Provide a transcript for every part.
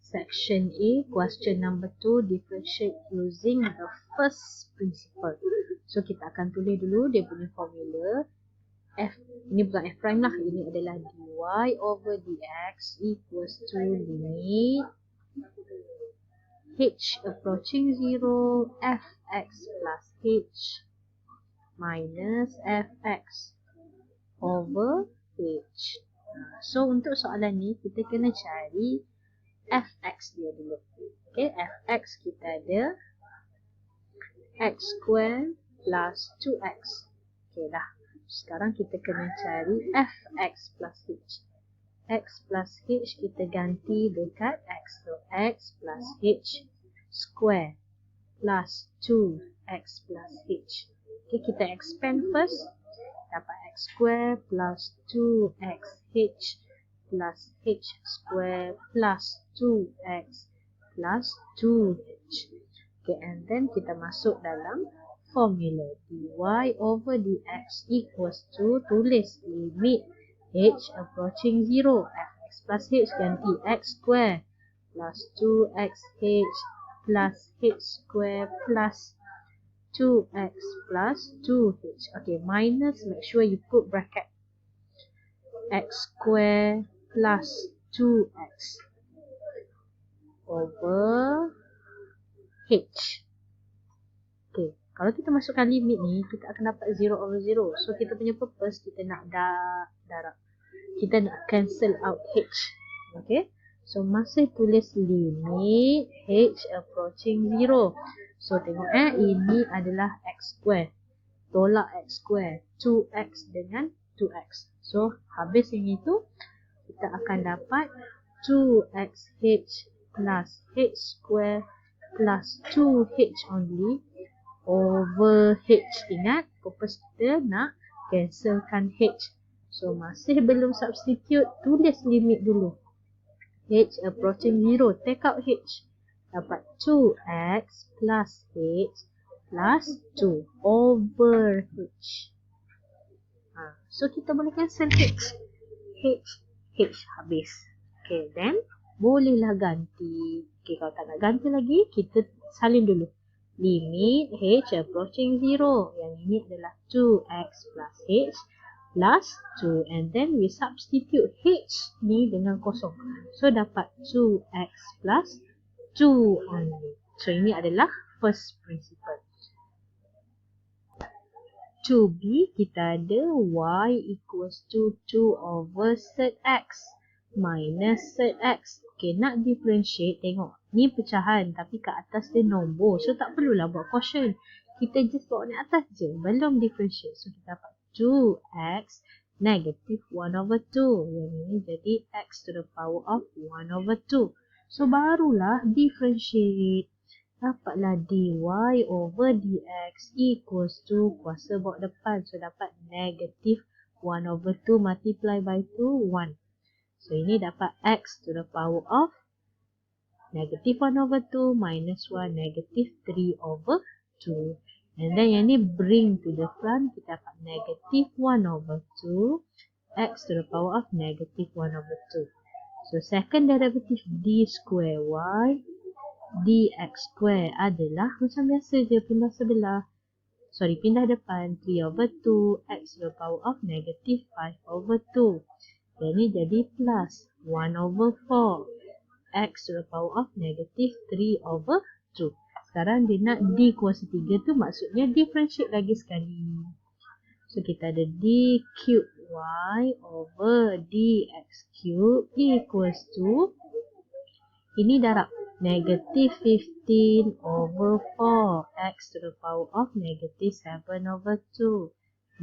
Section A, question number 2, differentiate using the first principle. So kita akan tulis dulu dia punya formula. F, ini bukan F prime lah, ini adalah dy over dx equals to limit h approaching 0 fx plus h minus fx over h. So untuk soalan ni kita kena cari fx dia dulu. Okay, fx kita ada x square plus 2x. Okay dah. Sekarang kita kena cari fx plus h. X plus h kita ganti dekat x. So x plus h square plus 2x plus h. Okay, kita expand first. Dapat x square plus 2x h plus h square plus 2x plus 2h. Okay, and then kita masuk dalam formula dy over dx equals to, tulis limit h approaching 0 fx plus h ganti x square plus 2xh plus h square plus 2x plus 2h. Okay, minus, make sure you put bracket. X square plus 2x over h. Okay, kalau kita masukkan limit ni, kita akan dapat 0 over 0. So, kita punya purpose, kita nak darab. Kita nak cancel out h. Okay, so masih tulis limit h approaching 0. So, tengok ini adalah x square. Tolak x square. 2x dengan 2x. So, habis yang itu, kita akan dapat 2xh plus h square plus 2h only over h. Ingat, purpose kita nak cancelkan h. So, masih belum substitute, tulis limit dulu. H approaching 0, take out h. Dapat 2x plus h plus 2 over h. So, kita boleh cancel h. H habis. Okay, then bolehlah ganti. Okay, kalau tak nak ganti lagi, kita salin dulu. Limit h approaching 0. Yang ini adalah 2x plus h plus 2. And then we substitute h ni dengan kosong. So, dapat 2x plus 2 only. So, ini adalah first principle. 2b, kita ada y equals to 2 over sec x minus sec x. Okay, nak differentiate, tengok. Ni pecahan tapi kat atas dia nombor. So, tak perlulah buat quotient. Kita just bawa naik atas je. Belum differentiate. So, kita dapat 2x negative 1 over 2. Yang ini jadi x to the power of 1 over 2. So, barulah differentiate. Dapatlah dy over dx equals to, kuasa bawa depan. So, dapat negative 1 over 2 multiply by 2, 1. So, ini dapat x to the power of negative 1 over 2 minus 1, negative 3 over 2. And then yang ni bring to the front, kita dapat negative 1 over 2, x to the power of negative 1 over 2. So, second derivative d square y dx square adalah macam biasa je, pindah sebelah. Sorry, pindah depan. 3 over 2, x to the power of negative 5 over 2. Yang ni jadi plus 1 over 4, x to the power of negative 3 over 2. Sekarang dia nak d kuasa 3 tu, maksudnya differentiate lagi sekali. So, kita ada d cube y over dx cube equals to, ini darab, negative 15 over 4, x to the power of negative 7 over 2,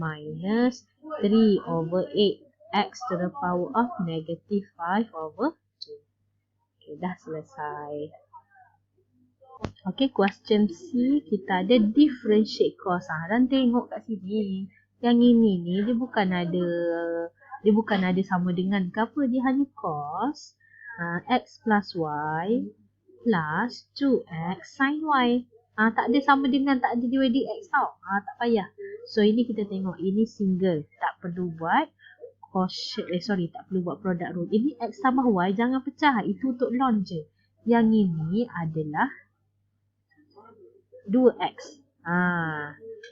minus 3 over 8, x to the power of negative 5 over 2. Okay, dah selesai. Okay, question C, kita ada differentiate cos. Dan tengok kat sini, yang ini ni dia bukan ada sama dengan ke apa, dia hanya cos x plus y plus 2x sin y. Tak ada sama dengan, tak ada dy dx tau. Tak payah. So, ini kita tengok, ini single. Tak perlu buat tak perlu buat product rule. Ini x tambah y, jangan pecah. Itu untuk log je. yang ini adalah 2x.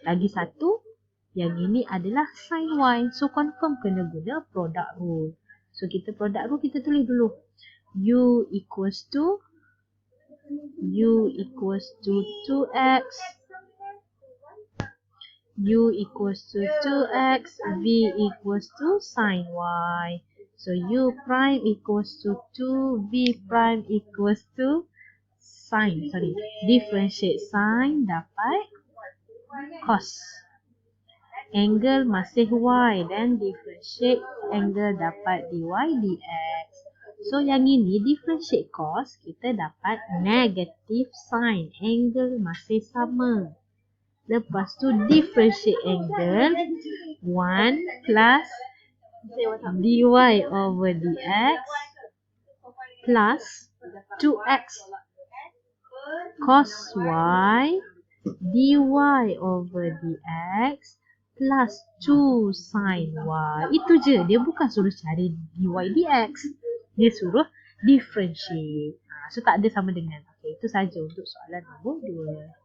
Lagi satu, yang ini adalah sin y. So confirm kena guna product rule. So kita product rule kita tulis dulu. U equals to 2x. U equals to 2x. V equals to sin y. So U prime equals to 2. V prime equals to differentiate sin dapat cos. Angle masih y, dan differentiate angle dapat dy dx. So yang ini differentiate cos, kita dapat negative sin. Angle masih sama. Lepas tu differentiate angle 1 plus dy over dx plus 2x cos y dy over dx plus 2 sin y. Itu je. Dia bukan suruh cari dy dx. Dia suruh differentiate. So tak ada sama dengan. Okay, itu saja untuk soalan nombor 2.